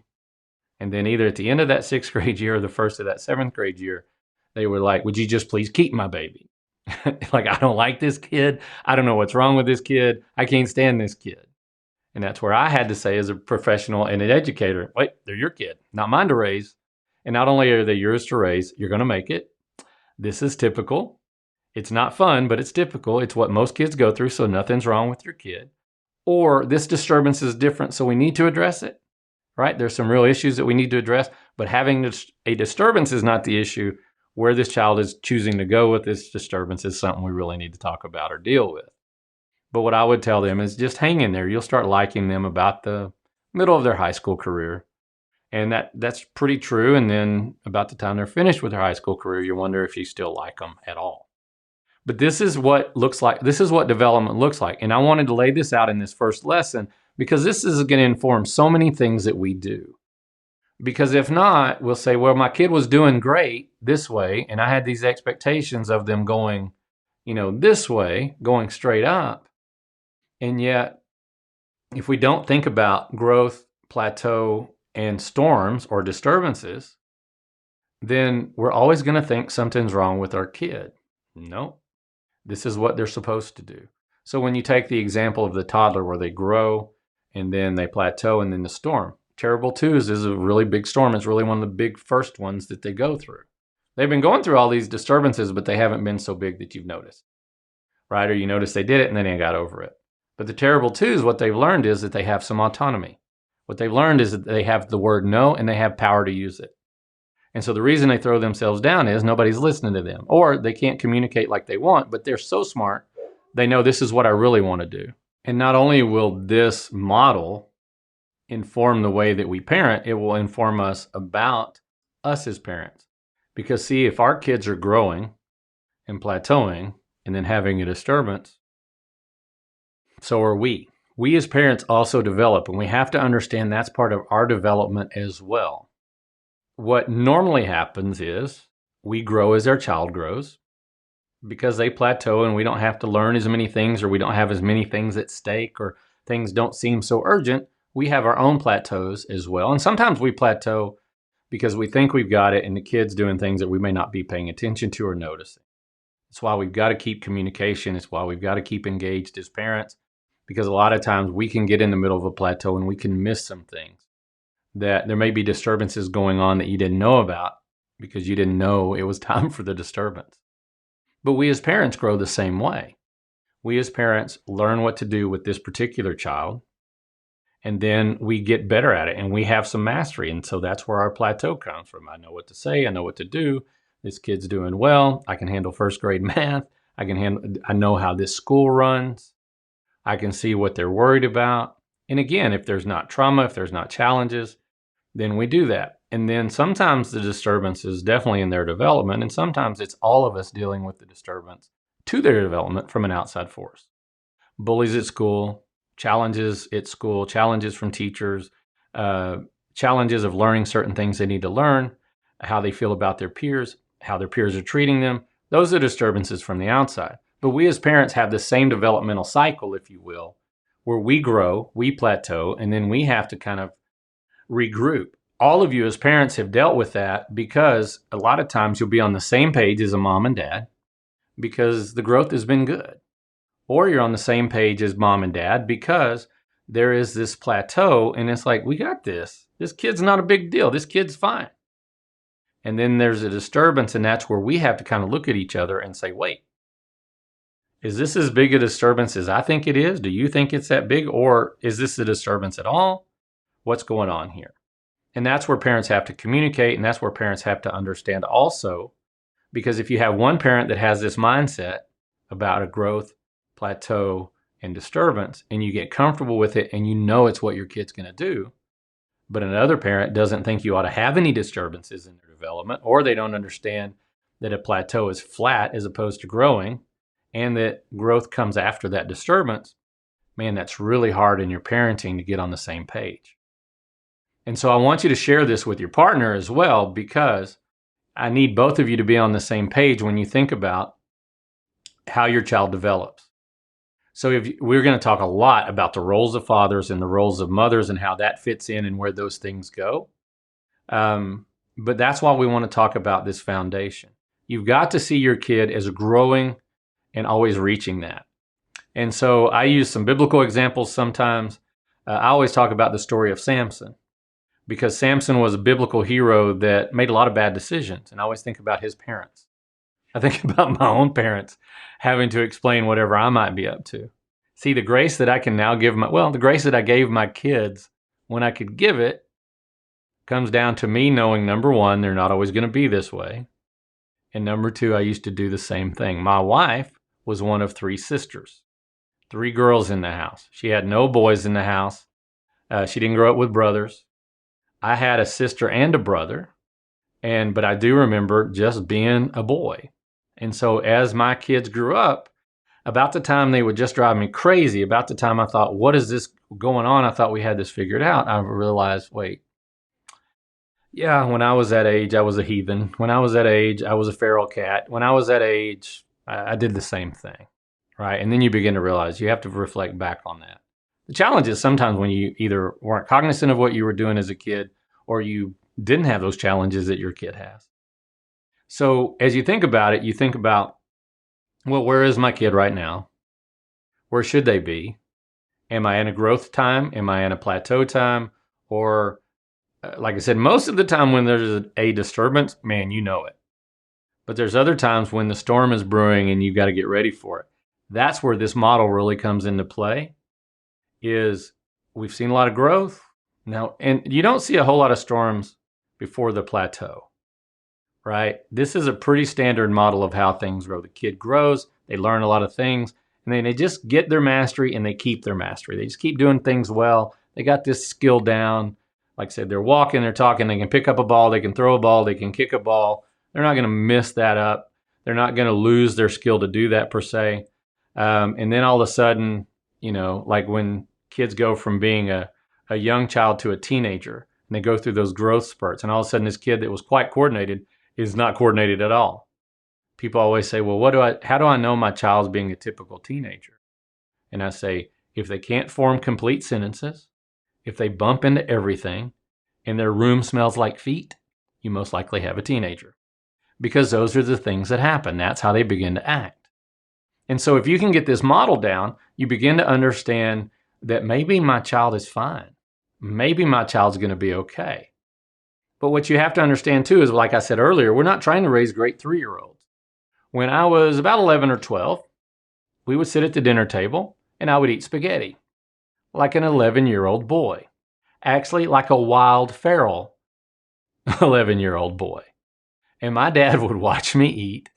[SPEAKER 1] And then either at the end of that 6th grade year or the first of that 7th grade year, they were like, would you just please keep my baby? Like, I don't like this kid. I don't know what's wrong with this kid. I can't stand this kid. And that's where I had to say, as a professional and an educator, wait, they're your kid, not mine to raise. And not only are they yours to raise, you're going to make it. This is typical. It's not fun, but it's typical. It's what most kids go through, so nothing's wrong with your kid. Or this disturbance is different, so we need to address it, right? There's some real issues that we need to address, but having a disturbance is not the issue. Where this child is choosing to go with this disturbance is something we really need to talk about or deal with. But what I would tell them is just hang in there. You'll start liking them about the middle of their high school career. And that's pretty true. And then about the time they're finished with their high school career, you wonder if you still like them at all. But this is what looks like. This is what development looks like. And I wanted to lay this out in this first lesson because this is going to inform so many things that we do. Because if not, we'll say, well, my kid was doing great this way, and I had these expectations of them going, this way, going straight up. And yet, if we don't think about growth, plateau, and storms or disturbances, then we're always going to think something's wrong with our kid. No, this is what they're supposed to do. So when you take the example of the toddler where they grow and then they plateau and then the storm, terrible twos is a really big storm. It's really one of the big first ones that they go through. They've been going through all these disturbances, but they haven't been so big that you've noticed, right? Or you notice they did it and then they got over it. But the terrible twos, what they've learned is that they have some autonomy. What they've learned is that they have the word no and they have power to use it. And so the reason they throw themselves down is nobody's listening to them, or they can't communicate like they want, but they're so smart, they know this is what I really want to do. And not only will this model inform the way that we parent, it will inform us about us as parents. Because see, if our kids are growing and plateauing and then having a disturbance, so are we. We as parents also develop, and we have to understand that's part of our development as well. What normally happens is we grow as our child grows because they plateau and we don't have to learn as many things, or we don't have as many things at stake, or things don't seem so urgent. We have our own plateaus as well. And sometimes we plateau because we think we've got it and the kid's doing things that we may not be paying attention to or noticing. It's why we've got to keep communication. It's why we've got to keep engaged as parents, because a lot of times we can get in the middle of a plateau and we can miss some things. That there may be disturbances going on that you didn't know about because you didn't know it was time for the disturbance. But we as parents grow the same way. We as parents learn what to do with this particular child, and then we get better at it and we have some mastery. And so that's where our plateau comes from. I know what to say. I know what to do. This kid's doing well. I can handle first grade math. I know how this school runs. I can see what they're worried about. And again, if there's not trauma, if there's not challenges, then we do that. And then sometimes the disturbance is definitely in their development. And sometimes it's all of us dealing with the disturbance to their development from an outside force. Bullies at school, challenges at school, challenges from teachers, challenges of learning certain things they need to learn, how they feel about their peers, how their peers are treating them. Those are disturbances from the outside. But we as parents have the same developmental cycle, if you will, where we grow, we plateau, and then we have to kind of regroup. All of you as parents have dealt with that because a lot of times you'll be on the same page as a mom and dad because the growth has been good. Or you're on the same page as mom and dad because there is this plateau and it's like, we got this. This kid's not a big deal. This kid's fine. And then there's a disturbance, and that's where we have to kind of look at each other and say, wait, is this as big a disturbance as I think it is? Do you think it's that big? Or is this a disturbance at all? What's going on here? And that's where parents have to communicate, and that's where parents have to understand also, because if you have one parent that has this mindset about a growth, plateau, and disturbance, and you get comfortable with it and you know it's what your kid's going to do, but another parent doesn't think you ought to have any disturbances in their development, or they don't understand that a plateau is flat as opposed to growing, and that growth comes after that disturbance, man, that's really hard in your parenting to get on the same page. And so I want you to share this with your partner as well, because I need both of you to be on the same page when you think about how your child develops. So we're going to talk a lot about the roles of fathers and the roles of mothers and how that fits in and where those things go. But that's why we want to talk about this foundation. You've got to see your kid as growing and always reaching that. And so I use some biblical examples sometimes. I always talk about the story of Samson, because Samson was a biblical hero that made a lot of bad decisions. And I always think about his parents. I think about my own parents having to explain whatever I might be up to. See, the grace that I can now give the grace that I gave my kids when I could give it comes down to me knowing, number one, they're not always going to be this way. And number two, I used to do the same thing. My wife was one of 3 sisters, 3 girls in the house. She had no boys in the house. She didn't grow up with brothers. I had a sister and a brother, but I do remember just being a boy. And so as my kids grew up, about the time they would just drive me crazy, about the time I thought, what is this going on? I thought we had this figured out. I realized, wait, yeah, when I was that age, I was a heathen. When I was that age, I was a feral cat. When I was that age, I did the same thing, right? And then you begin to realize you have to reflect back on that. The challenge is sometimes when you either weren't cognizant of what you were doing as a kid or you didn't have those challenges that your kid has. So as you think about it, you think about, well, where is my kid right now? Where should they be? Am I in a growth time? Am I in a plateau time? Or like I said, most of the time when there's a disturbance, man, you know it. But there's other times when the storm is brewing and you've got to get ready for it. That's where this model really comes into play, is we've seen a lot of growth now, and you don't see a whole lot of storms before the plateau, right? This is a pretty standard model of how things grow. The kid grows, they learn a lot of things, and then they just get their mastery and they keep their mastery. They just keep doing things well. They got this skill down. Like I said, they're walking, they're talking, they can pick up a ball, they can throw a ball, they can kick a ball. They're not going to miss that up. They're not going to lose their skill to do that per se. And then all of a sudden, like when kids go from being a young child to a teenager, and they go through those growth spurts, and all of a sudden this kid that was quite coordinated is not coordinated at all. People always say, well, how do I know my child's being a typical teenager? And I say, if they can't form complete sentences, if they bump into everything, and their room smells like feet, you most likely have a teenager. Because those are the things that happen. That's how they begin to act. And so if you can get this model down, you begin to understand that maybe my child is fine. Maybe my child's going to be okay. But what you have to understand too is, like I said earlier, we're not trying to raise great 3-year-olds. When I was about 11 or 12, we would sit at the dinner table and I would eat spaghetti like an 11-year-old boy. Actually, like a wild, feral 11-year-old boy. And my dad would watch me eat,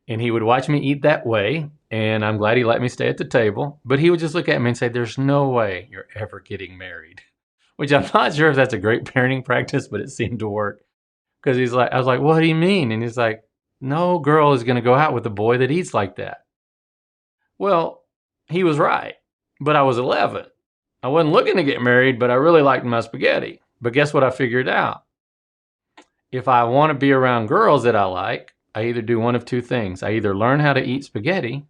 [SPEAKER 1] and he would watch me eat that way, and I'm glad he let me stay at the table, but he would just look at me and say, there's no way you're ever getting married. Which I'm not sure if that's a great parenting practice, but it seemed to work. Because I was like, what do you mean? And he's like, no girl is going to go out with a boy that eats like that. Well, he was right, but I was 11. I wasn't looking to get married, but I really liked my spaghetti. But guess what I figured out? If I want to be around girls that I like, I either do one of 2 things. I either learn how to eat spaghetti,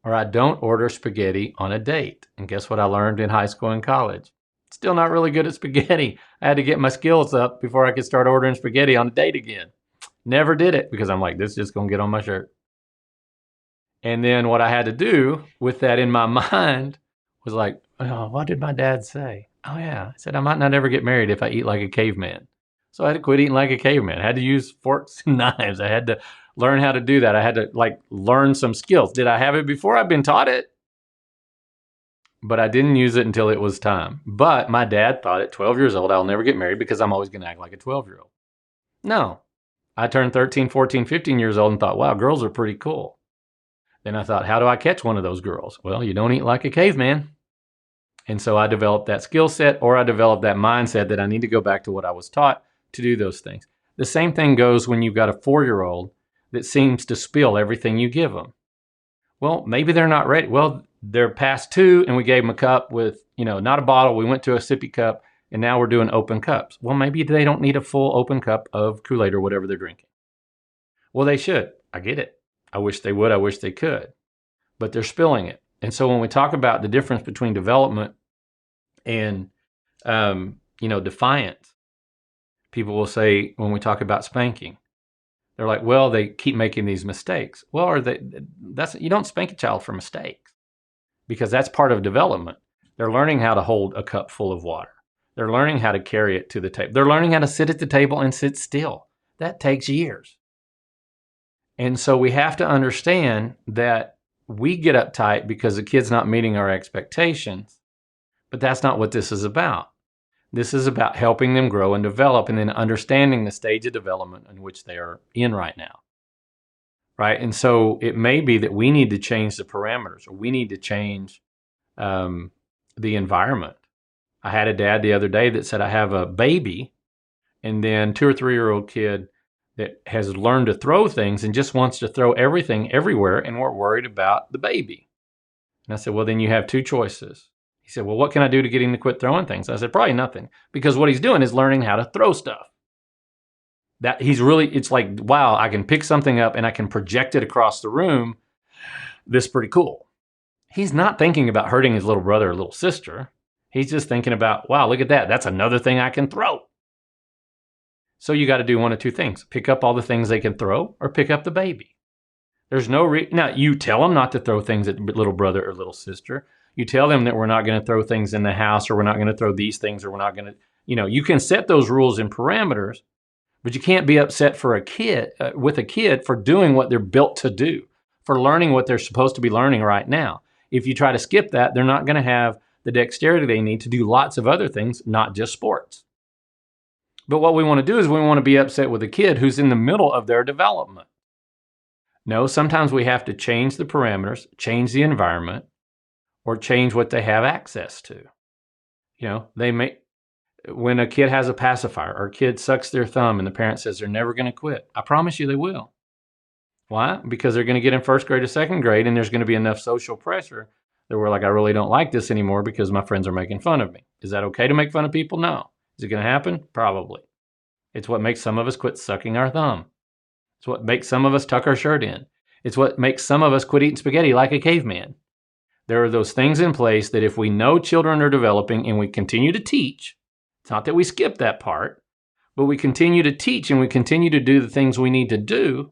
[SPEAKER 1] or I don't order spaghetti on a date. And guess what I learned in high school and college? Still not really good at spaghetti. I had to get my skills up before I could start ordering spaghetti on a date again. Never did it because I'm like, this is just going to get on my shirt. And then what I had to do with that in my mind was like, oh, what did my dad say? Oh yeah, I said I might not ever get married if I eat like a caveman. So I had to quit eating like a caveman. I had to use forks and knives. I had to learn how to do that. I had to learn some skills. Did I have it before? I've been taught it. But I didn't use it until it was time. But my dad thought at 12 years old, I'll never get married because I'm always going to act like a 12-year-old. No. I turned 13, 14, 15 years old and thought, wow, girls are pretty cool. Then I thought, how do I catch one of those girls? Well, you don't eat like a caveman. And so I developed that skill set, or I developed that mindset that I need to go back to what I was taught to do those things. The same thing goes when you've got a 4-year-old that seems to spill everything you give them. Well, maybe they're not ready. Well, they're past 2 and we gave them a cup with, not a bottle. We went to a sippy cup and now we're doing open cups. Well, maybe they don't need a full open cup of Kool-Aid or whatever they're drinking. Well, they should. I get it. I wish they would. I wish they could. But they're spilling it. And so when we talk about the difference between development and, defiance, people will say when we talk about spanking, they're like, well, they keep making these mistakes. Well, you don't spank a child for mistakes, because that's part of development. They're learning how to hold a cup full of water. They're learning how to carry it to the table. They're learning how to sit at the table and sit still. That takes years. And so we have to understand that we get uptight because the kid's not meeting our expectations, but that's not what this is about. This is about helping them grow and develop, and then understanding the stage of development in which they are in right now. Right? And so it may be that we need to change the parameters, or we need to change the environment. I had a dad the other day that said, I have a baby and then 2 or 3 year old kid that has learned to throw things and just wants to throw everything everywhere, and we're worried about the baby. And I said, well, then you have 2 choices. He said, well, what can I do to get him to quit throwing things? I said, probably nothing, because what he's doing is learning how to throw stuff. That it's like, wow, I can pick something up and I can project it across the room. This is pretty cool. He's not thinking about hurting his little brother or little sister. He's just thinking about, wow, look at that. That's another thing I can throw. So you got to do one of 2 things. Pick up all the things they can throw, or pick up the baby. There's no now you tell them not to throw things at little brother or little sister. You tell them that we're not going to throw things in the house, or we're not going to throw these things, or we're not going to, you can set those rules and parameters, but you can't be upset for with a kid for doing what they're built to do, for learning what they're supposed to be learning right now. If you try to skip that, they're not going to have the dexterity they need to do lots of other things, not just sports. But what we want to do is we want to be upset with a kid who's in the middle of their development. No, sometimes we have to change the parameters, change the environment, or change what they have access to. When a kid has a pacifier, or a kid sucks their thumb and the parent says they're never going to quit, I promise you they will. Why? Because they're going to get in 1st grade or 2nd grade, and there's going to be enough social pressure that we're like, I really don't like this anymore because my friends are making fun of me. Is that okay to make fun of people? No. Is it going to happen? Probably. It's what makes some of us quit sucking our thumb. It's what makes some of us tuck our shirt in. It's what makes some of us quit eating spaghetti like a caveman. There are those things in place that if we know children are developing and we continue to teach, it's not that we skip that part, but we continue to teach and we continue to do the things we need to do,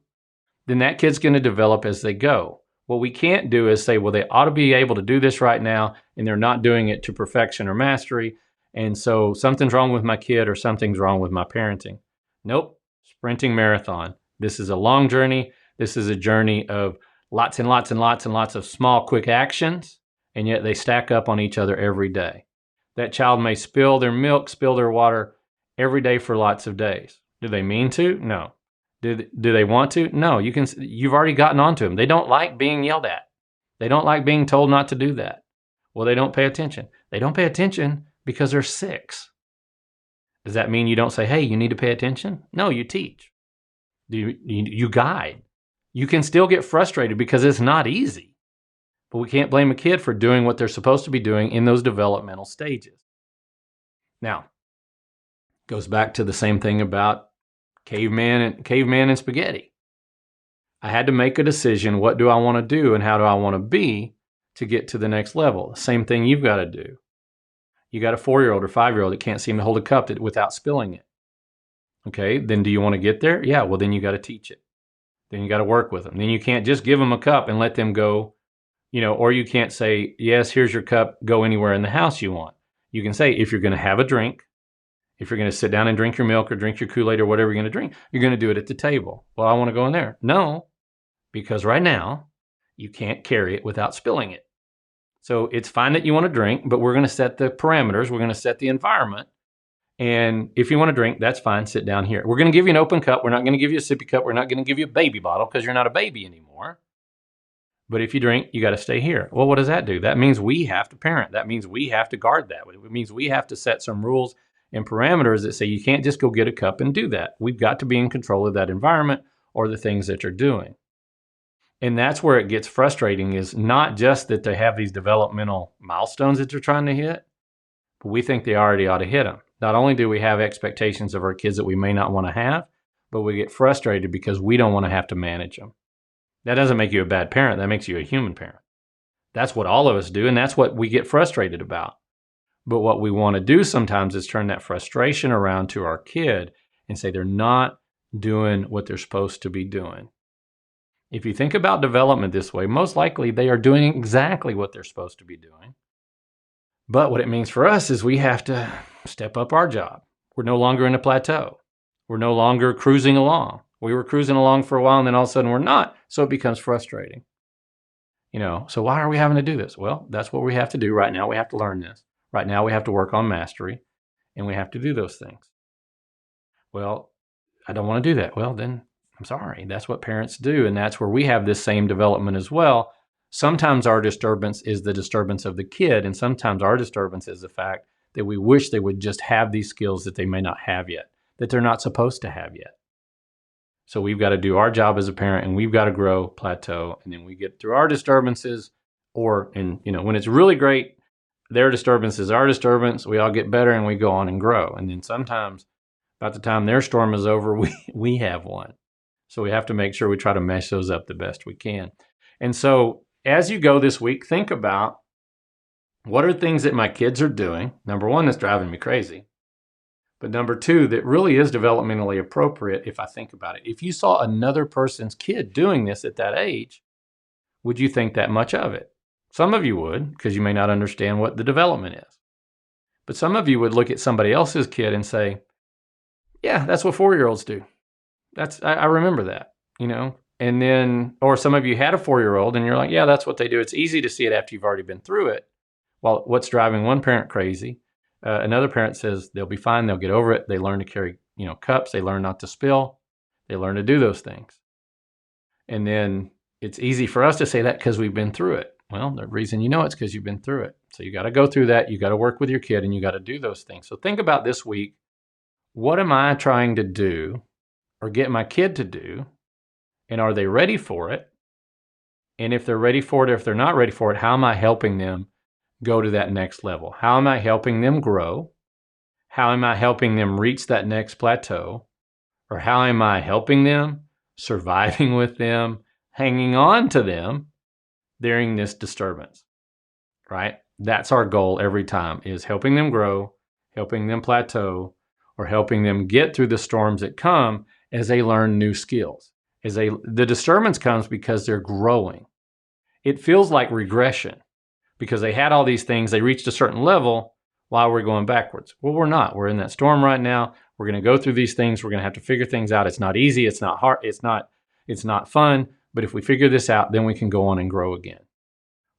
[SPEAKER 1] then that kid's going to develop as they go. What we can't do is say, well, they ought to be able to do this right now, and they're not doing it to perfection or mastery, and so something's wrong with my kid, or something's wrong with my parenting. Nope. Sprinting marathon. This is a long journey. This is a journey of lots and lots and lots and lots of small, quick actions, and yet they stack up on each other every day. That child may spill their milk, spill their water every day for lots of days. Do they mean to? No. Do they want to? No. You've already gotten onto them. They don't like being yelled at. They don't like being told not to do that. Well, they don't pay attention. They don't pay attention because they're 6. Does that mean you don't say, hey, you need to pay attention? No, you teach. You guide. You can still get frustrated because it's not easy. But we can't blame a kid for doing what they're supposed to be doing in those developmental stages. Now, goes back to the same thing about caveman and spaghetti. I had to make a decision. What do I want to do and how do I want to be to get to the next level? The same thing you've got to do. You got a 4-year-old or 5-year-old that can't seem to hold a cup without spilling it. Okay, then do you want to get there? Yeah, well, then you got to teach it. Then you got to work with them. Then you can't just give them a cup and let them go, or you can't say, yes, here's your cup, go anywhere in the house you want. You can say, if you're going to have a drink, if you're going to sit down and drink your milk or drink your Kool-Aid or whatever you're going to drink, you're going to do it at the table. Well, I want to go in there. No, because right now you can't carry it without spilling it. So it's fine that you want to drink, but we're going to set the parameters. We're going to set the environment. And if you want to drink, that's fine. Sit down here. We're going to give you an open cup. We're not going to give you a sippy cup. We're not going to give you a baby bottle because you're not a baby anymore. But if you drink, you got to stay here. Well, what does that do? That means we have to parent. That means we have to guard that. It means we have to set some rules and parameters that say you can't just go get a cup and do that. We've got to be in control of that environment or the things that you're doing. And that's where it gets frustrating, is not just that they have these developmental milestones that they're trying to hit, but we think they already ought to hit them. Not only do we have expectations of our kids that we may not want to have, but we get frustrated because we don't want to have to manage them. That doesn't make you a bad parent. That makes you a human parent. That's what all of us do, and that's what we get frustrated about. But what we want to do sometimes is turn that frustration around to our kid and say they're not doing what they're supposed to be doing. If you think about development this way, most likely they are doing exactly what they're supposed to be doing. But what it means for us is we have to step up our job. We're no longer in a plateau. We're no longer cruising along. We were cruising along for a while, and then all of a sudden we're not. So it becomes frustrating. So why are we having to do this? Well, that's what we have to do right now. We have to learn this. Right now we have to work on mastery, and we have to do those things. Well, I don't want to do that. Well, then I'm sorry. That's what parents do, and that's where we have this same development as well. Sometimes our disturbance is the disturbance of the kid, and sometimes our disturbance is the fact that we wish they would just have these skills that they may not have yet, that they're not supposed to have yet. So we've got to do our job as a parent, and we've got to grow, plateau, and then we get through our disturbances, when it's really great, their disturbance is our disturbance. We all get better, and we go on and grow. And then sometimes, about the time their storm is over, we have one. So we have to make sure we try to mesh those up the best we can. And so as you go this week, think about what are things that my kids are doing. Number one, that's driving me crazy. But number two, that really is developmentally appropriate if I think about it. If you saw another person's kid doing this at that age, would you think that much of it? Some of you would, because you may not understand what the development is. But some of you would look at somebody else's kid and say, yeah, that's what 4-year-olds do. I remember that, And then, or some of you had a 4-year-old and you're like, yeah, that's what they do. It's easy to see it after you've already been through it. Well, what's driving one parent crazy? Another parent says they'll be fine. They'll get over it. They learn to carry, cups. They learn not to spill. They learn to do those things. And then it's easy for us to say that because we've been through it. Well, the reason it's because you've been through it. So you got to go through that. You got to work with your kid and you got to do those things. So think about this week. What am I trying to do or get my kid to do? And are they ready for it? And if they're ready for it, or if they're not ready for it, how am I helping them go to that next level? How am I helping them grow? How am I helping them reach that next plateau? Or how am I helping them, surviving with them, hanging on to them during this disturbance, right? That's our goal every time, is helping them grow, helping them plateau, or helping them get through the storms that come as they learn new skills. The disturbance comes because they're growing. It feels like regression because they had all these things, they reached a certain level while we're going backwards. Well, we're not. We're in that storm right now. We're going to go through these things. We're going to have to figure things out. It's not easy. It's not hard. It's not fun. But if we figure this out, then we can go on and grow again,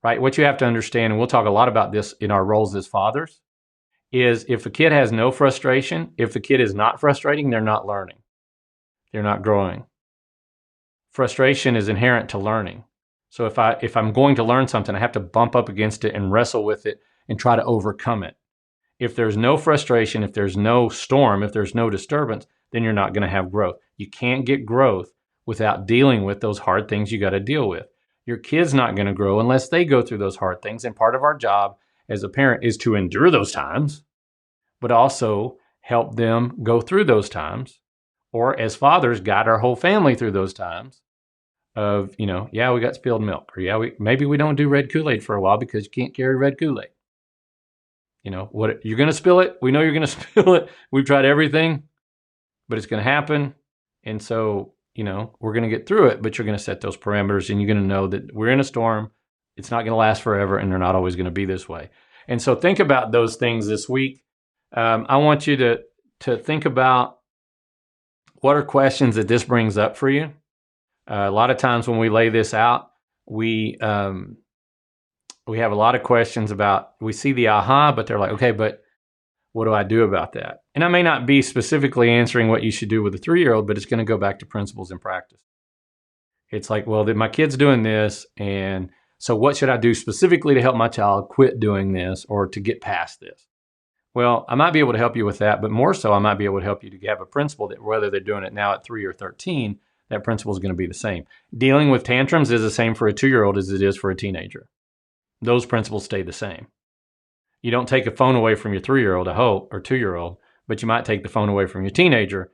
[SPEAKER 1] right? What you have to understand, and we'll talk a lot about this in our roles as fathers, is if a kid has no frustration, if the kid is not frustrating, they're not learning. They're not growing. Frustration is inherent to learning. So if I'm going to learn something, I have to bump up against it and wrestle with it and try to overcome it. If there's no frustration, if there's no storm, if there's no disturbance, then you're not going to have growth. You can't get growth without dealing with those hard things you got to deal with. Your kid's not going to grow unless they go through those hard things. And part of our job as a parent is to endure those times, but also help them go through those times. Or as fathers, guide our whole family through those times of, we got spilled milk. Or maybe we don't do red Kool-Aid for a while because you can't carry red Kool-Aid. What you're going to spill it. We know you're going to spill it. We've tried everything, but it's going to happen. And so, we're going to get through it, but you're going to set those parameters and you're going to know that we're in a storm. It's not going to last forever and they're not always going to be this way. And so think about those things this week. I want you to think about what are questions that this brings up for you. A lot of times when we lay this out, we have a lot of questions about, we see the aha, but they're like, okay, but what do I do about that? And I may not be specifically answering what you should do with a 3-year-old, but it's going to go back to principles and practice. It's like, well, my kid's doing this, and so what should I do specifically to help my child quit doing this or to get past this? Well, I might be able to help you with that, but more so I might be able to help you to have a principle that whether they're doing it now at 3 or 13, that principle is going to be the same. Dealing with tantrums is the same for a 2-year-old as it is for a teenager. Those principles stay the same. You don't take a phone away from your 3-year-old, I hope, or 2-year-old, but you might take the phone away from your teenager.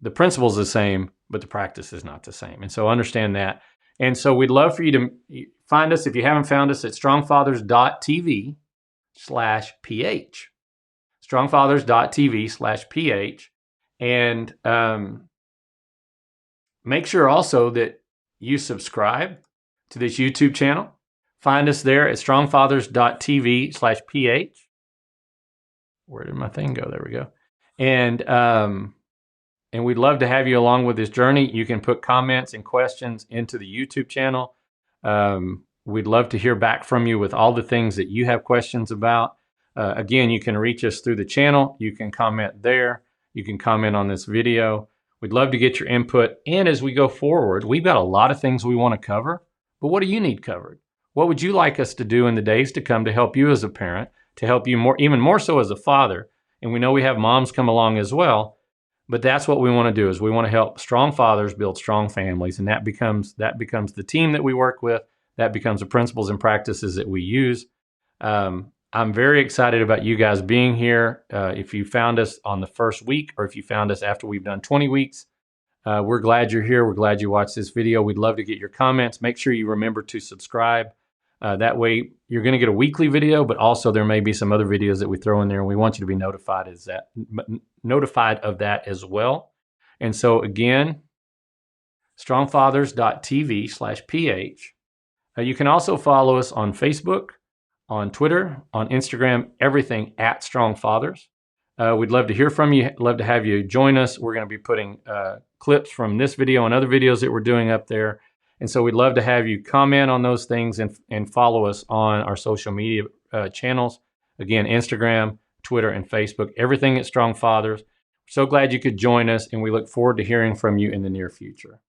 [SPEAKER 1] The principle is the same, but the practice is not the same. And so understand that. And so we'd love for find us, if you haven't found us, at StrongFathers.TV/PH. StrongFathers.TV/PH. And make sure also that you subscribe to this YouTube channel. Find us there at StrongFathers.TV/PH. Where did my thing go? There we go. And we'd love to have you along with this journey. You can put comments and questions into the YouTube channel. We'd love to hear back from you with all the things that you have questions about. Again, you can reach us through the channel. You can comment there. You can comment on this video. We'd love to get your input. And as we go forward, we've got a lot of things we want to cover. But what do you need covered? What would you like us to do in the days to come to help you as a parent, to help you even more so as a father? And we know we have moms come along as well. But that's what we want to do, is we want to help strong fathers build strong families. And that becomes the team that we work with. That becomes the principles and practices that we use. I'm very excited about you guys being here. If you found us on the first week, or if you found us after we've done 20 weeks, we're glad you're here. We're glad you watched this video. We'd love to get your comments. Make sure you remember to subscribe. That way you're going to get a weekly video, but also there may be some other videos that we throw in there, and we want you to be notified of that as well. And so again, strongfathers.tv/PH. You can also follow us on Facebook, on Twitter, on Instagram, everything at Strong Fathers. We'd love to hear from you. Love to have you join us. We're going to be putting clips from this video and other videos that we're doing up there. And so we'd love to have you comment on those things and follow us on our social media channels. Again, Instagram, Twitter, and Facebook, everything at Strong Fathers. So glad you could join us, and we look forward to hearing from you in the near future.